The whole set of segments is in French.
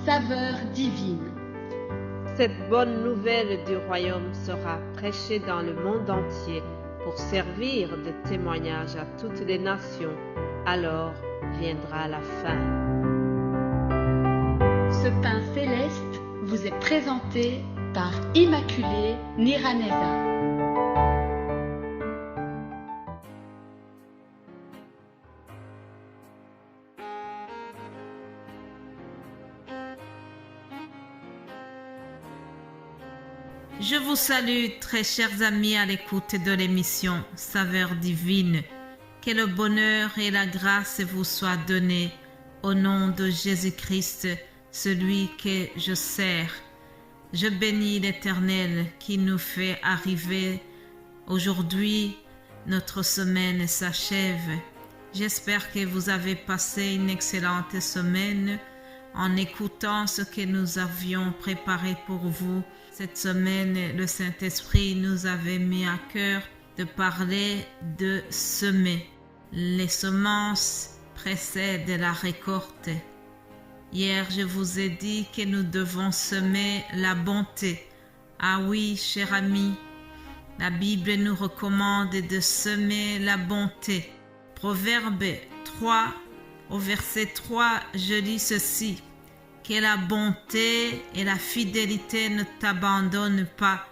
saveur divine. Cette bonne nouvelle du royaume sera prêchée dans le monde entier pour servir de témoignage à toutes les nations. Alors viendra la fin. Ce pain céleste vous est présenté par Immaculée Niraneza. Je vous salue, très chers amis à l'écoute de l'émission Saveur divine. Que le bonheur et la grâce vous soient donnés au nom de Jésus-Christ, celui que je sers. Je bénis l'Éternel qui nous fait arriver. Aujourd'hui, notre semaine s'achève. J'espère que vous avez passé une excellente semaine en écoutant ce que nous avions préparé pour vous. Cette semaine, le Saint-Esprit nous avait mis à cœur de parler de semer. Les semences précèdent la récolte. Hier, je vous ai dit que nous devons semer la bonté. Ah oui, cher ami, la Bible nous recommande de semer la bonté. Proverbe 3, au verset 3, je lis ceci. Que la bonté et la fidélité ne t'abandonnent pas.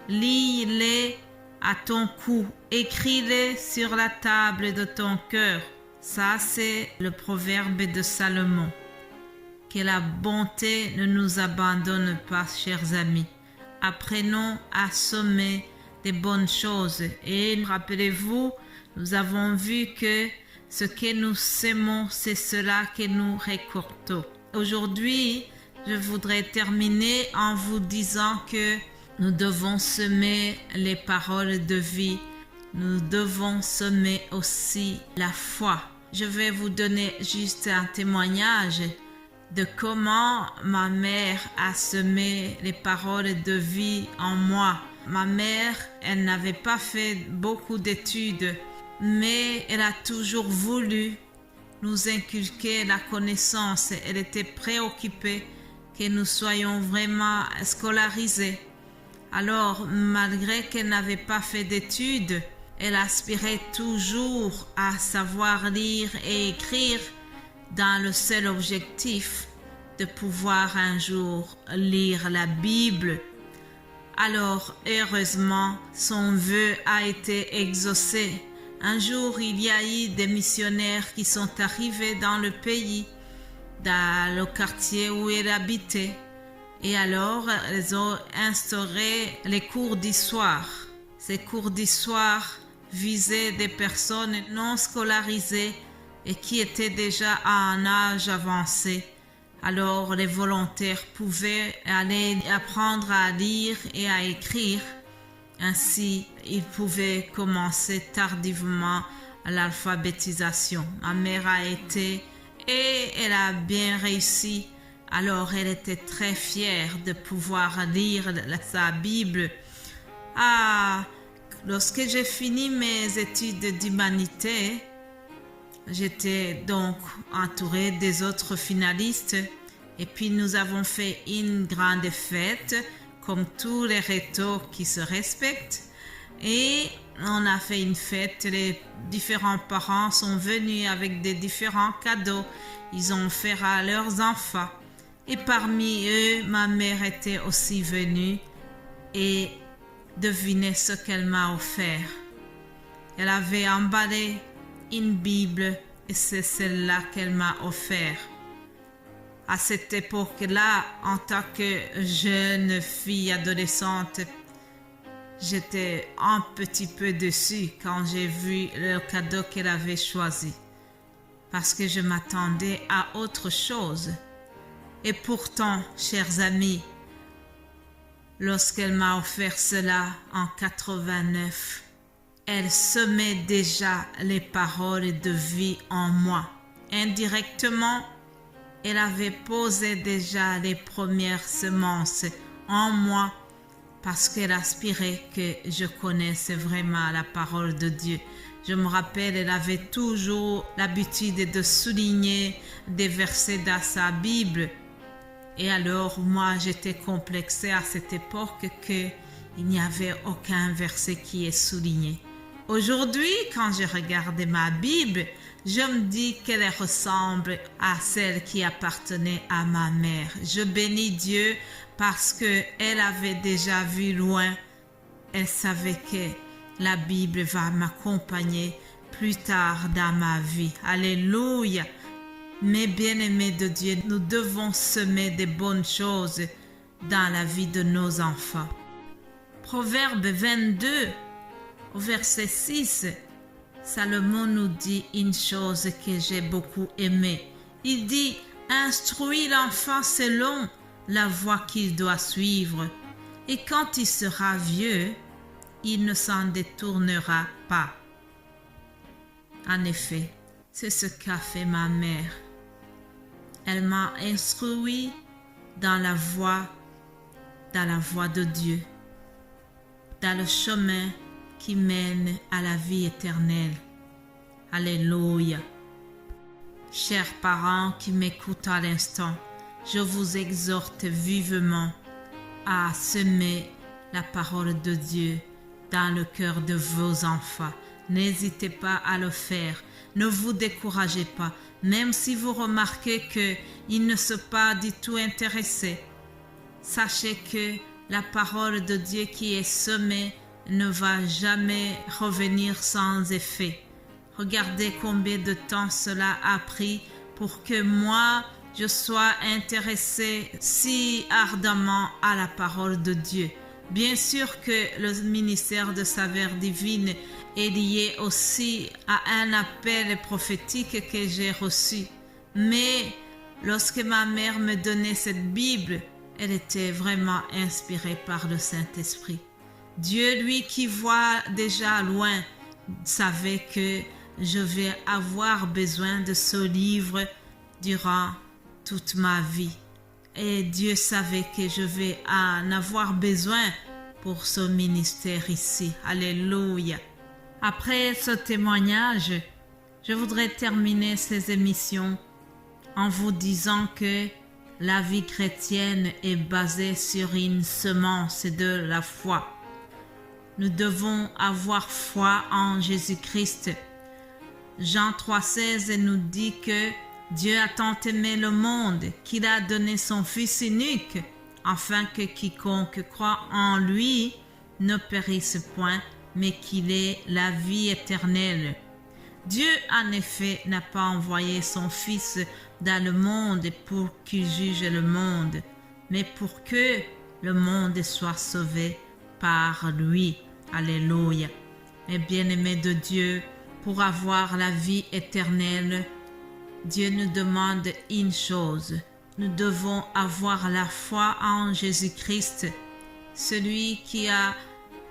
Lis-les à ton cou, écris-les sur la table de ton cœur. Ça, c'est le proverbe de Salomon. Que la bonté ne nous abandonne pas, chers amis. Apprenons à semer des bonnes choses. Et rappelez-vous, nous avons vu que ce que nous semons, c'est cela que nous récoltons. Aujourd'hui, je voudrais terminer en vous disant que nous devons semer les paroles de vie. Nous devons semer aussi la foi. Je vais vous donner juste un témoignage de comment ma mère a semé les paroles de vie en moi. Ma mère, elle n'avait pas fait beaucoup d'études, mais elle a toujours voulu nous inculquer la connaissance. Elle était préoccupée que nous soyons vraiment scolarisés. Alors, malgré qu'elle n'avait pas fait d'études, elle aspirait toujours à savoir lire et écrire dans le seul objectif de pouvoir un jour lire la Bible. Alors, heureusement, son vœu a été exaucé. Un jour, il y a eu des missionnaires qui sont arrivés dans le pays, dans le quartier où elle habitait. Et alors, ils ont instauré les cours d'histoire. Ces cours d'histoire visaient des personnes non scolarisées et qui étaient déjà à un âge avancé. Alors, les volontaires pouvaient aller apprendre à lire et à écrire. Ainsi, ils pouvaient commencer tardivement l'alphabétisation. Ma mère a été et elle a bien réussi. Alors, elle était très fière de pouvoir lire sa Bible. Lorsque j'ai fini mes études d'humanité, j'étais donc entourée des autres finalistes. Et puis, nous avons fait une grande fête, comme tous les rétos qui se respectent. Et on a fait une fête. Les différents parents sont venus avec des différents cadeaux. Ils ont offert à leurs enfants. Et parmi eux, ma mère était aussi venue. Et devinez ce qu'elle m'a offert. Elle avait emballé une Bible et c'est celle-là qu'elle m'a offert. À cette époque-là, en tant que jeune fille adolescente, j'étais un petit peu déçue quand j'ai vu le cadeau qu'elle avait choisi. Parce que je m'attendais à autre chose. Et pourtant, chers amis, lorsqu'elle m'a offert cela en 89, elle semait déjà les paroles de vie en moi. Indirectement, elle avait posé déjà les premières semences en moi parce qu'elle aspirait que je connaisse vraiment la parole de Dieu. Je me rappelle, elle avait toujours l'habitude de souligner des versets dans sa Bible Et alors, moi, j'étais complexée à cette époque qu'il n'y avait aucun verset qui est souligné. Aujourd'hui, quand je regarde ma Bible, je me dis qu'elle ressemble à celle qui appartenait à ma mère. Je bénis Dieu parce qu'elle avait déjà vu loin. Elle savait que la Bible va m'accompagner plus tard dans ma vie. Alléluia. Mes bien-aimés de Dieu, nous devons semer des bonnes choses dans la vie de nos enfants. Proverbe 22, au verset 6, Salomon nous dit une chose que j'ai beaucoup aimée. Il dit, « Instruis l'enfant selon la voie qu'il doit suivre, et quand il sera vieux, il ne s'en détournera pas. » En effet, c'est ce qu'a fait ma mère. Elle m'a instruit dans la voie de Dieu, dans le chemin qui mène à la vie éternelle. Alléluia. Chers parents qui m'écoutent à l'instant, je vous exhorte vivement à semer la parole de Dieu dans le cœur de vos enfants. N'hésitez pas à le faire. Ne vous découragez pas. Même si vous remarquez qu'ils ne sont pas du tout intéressés, sachez que la parole de Dieu qui est semée ne va jamais revenir sans effet. Regardez combien de temps cela a pris pour que moi, je sois intéressé si ardemment à la parole de Dieu. Bien sûr que le ministère de Saveurs Divines est lié aussi à un appel prophétique que j'ai reçu. Mais lorsque ma mère me donnait cette Bible, elle était vraiment inspirée par le Saint-Esprit. Dieu, lui qui voit déjà loin, savait que je vais avoir besoin de ce livre durant toute ma vie. Et Dieu savait que je vais en avoir besoin pour ce ministère ici. Alléluia. Après ce témoignage, je voudrais terminer ces émissions en vous disant que la vie chrétienne est basée sur une semence de la foi. Nous devons avoir foi en Jésus-Christ. Jean 3,16 nous dit que Dieu a tant aimé le monde qu'il a donné son Fils unique, afin que quiconque croit en lui ne périsse point, mais qu'il ait la vie éternelle. Dieu, en effet, n'a pas envoyé son Fils dans le monde pour qu'il juge le monde, mais pour que le monde soit sauvé par lui. Alléluia. Mes bien-aimés de Dieu, pour avoir la vie éternelle, Dieu nous demande une chose. Nous devons avoir la foi en Jésus-Christ. Celui qui a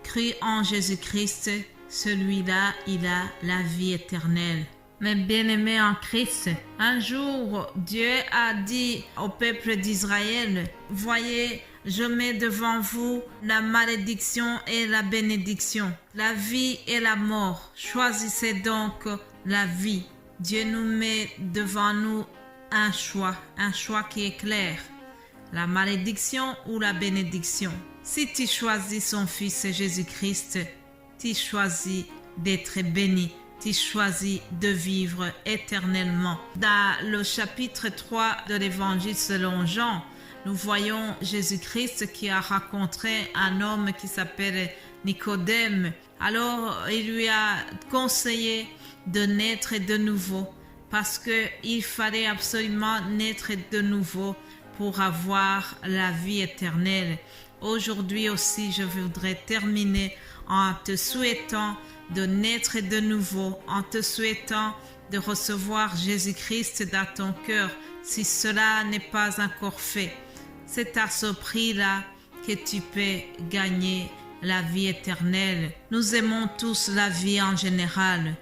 cru en Jésus-Christ, celui-là, il a la vie éternelle. Mes bien-aimés en Christ, un jour, Dieu a dit au peuple d'Israël, « Voyez, je mets devant vous la malédiction et la bénédiction, la vie et la mort. Choisissez donc la vie. » Dieu nous met devant nous un choix qui est clair, la malédiction ou la bénédiction. Si tu choisis son Fils Jésus-Christ, tu choisis d'être béni, tu choisis de vivre éternellement. Dans le chapitre 3 de l'Évangile selon Jean, nous voyons Jésus-Christ qui a rencontré un homme qui s'appelle Nicodème. Alors, il lui a conseillé de naître de nouveau, parce qu'il fallait absolument naître de nouveau pour avoir la vie éternelle. Aujourd'hui aussi, je voudrais terminer en te souhaitant de naître de nouveau, en te souhaitant de recevoir Jésus-Christ dans ton cœur, si cela n'est pas encore fait. C'est à ce prix-là que tu peux gagner la vie éternelle. Nous aimons tous la vie en général.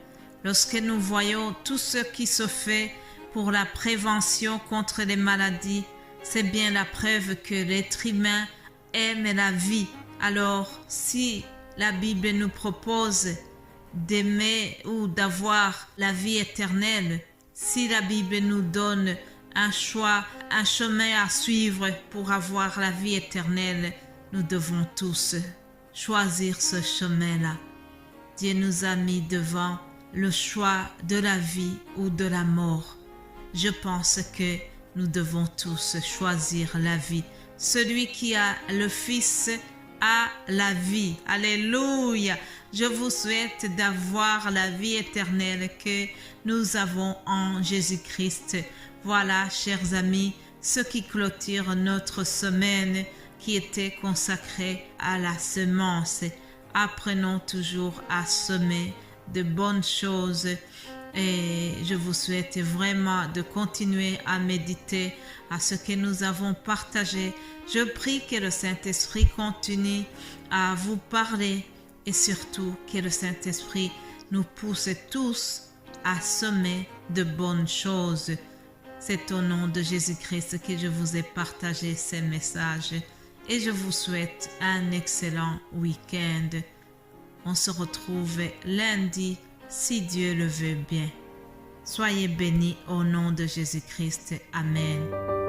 Lorsque nous voyons tout ce qui se fait pour la prévention contre les maladies, c'est bien la preuve que l'être humain aime la vie. Alors, si la Bible nous propose d'aimer ou d'avoir la vie éternelle, si la Bible nous donne un choix, un chemin à suivre pour avoir la vie éternelle, nous devons tous choisir ce chemin-là. Dieu nous a mis devant le choix de la vie ou de la mort. Je pense que nous devons tous choisir la vie. Celui qui a le Fils a la vie. Alléluia! Je vous souhaite d'avoir la vie éternelle que nous avons en Jésus-Christ. Voilà, chers amis, ce qui clôture notre semaine qui était consacrée à la semence. Apprenons toujours à semer de bonnes choses et je vous souhaite vraiment de continuer à méditer à ce que nous avons partagé. Je prie que le Saint-Esprit continue à vous parler et surtout que le Saint-Esprit nous pousse tous à semer de bonnes choses. C'est au nom de Jésus-Christ que je vous ai partagé ces messages et je vous souhaite un excellent week-end. On se retrouve lundi si Dieu le veut bien. Soyez bénis au nom de Jésus-Christ. Amen.